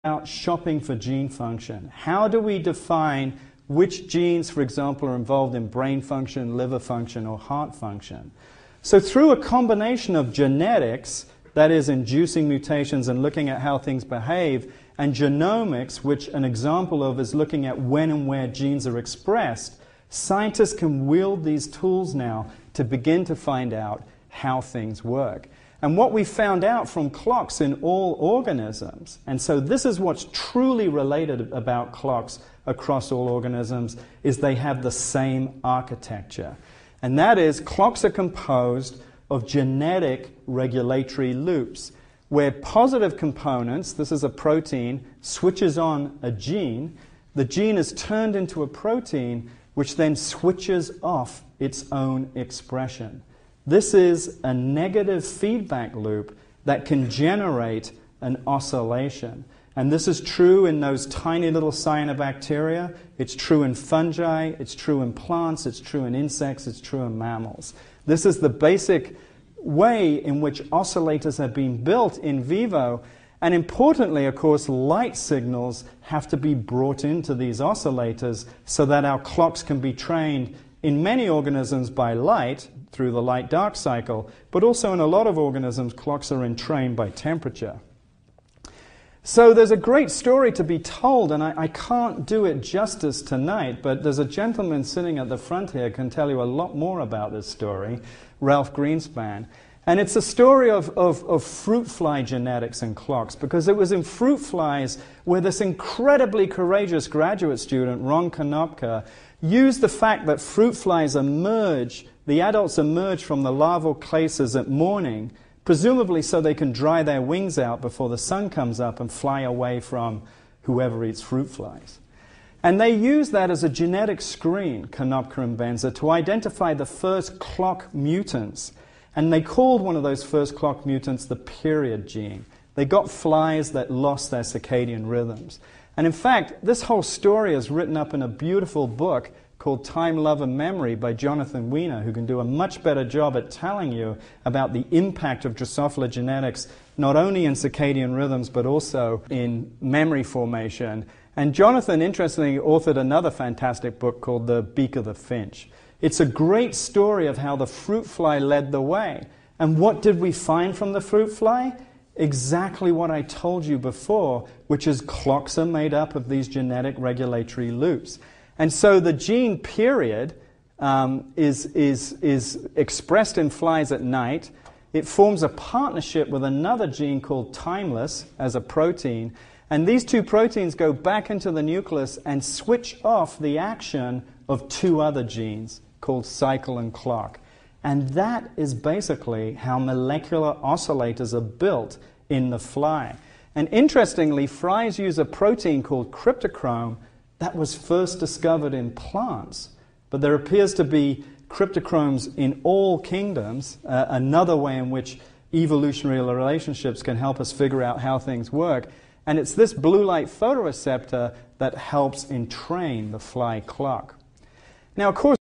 about shopping for gene function. How do we define which genes, for example, are involved in brain function, liver function, or heart function? So through a combination of genetics, that is inducing mutations and looking at how things behave, and genomics, which an example of is looking at when and where genes are expressed, scientists can wield these tools now to begin to find out how things work. And what we found out from clocks in all organisms, and so this is what's truly related about clocks across all organisms, is they have the same architecture. And that is, clocks are composed of genetic regulatory loops, where positive components, this is a protein, switches on a gene. The gene is turned into a protein, which then switches off its own expression. This is a negative feedback loop that can generate an oscillation. And this is true in those tiny little cyanobacteria. It's true in fungi. It's true in plants. It's true in insects. It's true in mammals. This is the basic way in which oscillators have been built in vivo. And importantly, of course, light signals have to be brought into these oscillators so that our clocks can be trained in many organisms by light through the light-dark cycle, but also in a lot of organisms, clocks are entrained by temperature. So there's a great story to be told, and I can't do it justice tonight, but there's a gentleman sitting at the front here who can tell you a lot more about this story, Ralph Greenspan. And it's a story of fruit fly genetics and clocks, because it was in fruit flies where this incredibly courageous graduate student, Ron Konopka, used the fact that fruit flies emerge, the adults emerge from the larval cases at morning, presumably so they can dry their wings out before the sun comes up and fly away from whoever eats fruit flies. And they used that as a genetic screen, Konopka and Benzer, to identify the first clock mutants. And they called one of those first clock mutants the period gene. They got flies that lost their circadian rhythms. And in fact, this whole story is written up in a beautiful book called Time, Love, and Memory by Jonathan Weiner, who can do a much better job at telling you about the impact of Drosophila genetics, not only in circadian rhythms, but also in memory formation. And Jonathan, interestingly, authored another fantastic book called The Beak of the Finch. It's a great story of how the fruit fly led the way. And what did we find from the fruit fly? Exactly what I told you before, which is clocks are made up of these genetic regulatory loops. And so the gene period is expressed in flies at night. It forms a partnership with another gene called timeless as a protein. And these two proteins go back into the nucleus and switch off the action of two other genes called cycle and clock. And that is basically how molecular oscillators are built in the fly. And interestingly, flies use a protein called cryptochrome that was first discovered in plants. But there appears to be cryptochromes in all kingdoms, another way in which evolutionary relationships can help us figure out how things work. And it's this blue light photoreceptor that helps entrain the fly clock. Now, of course,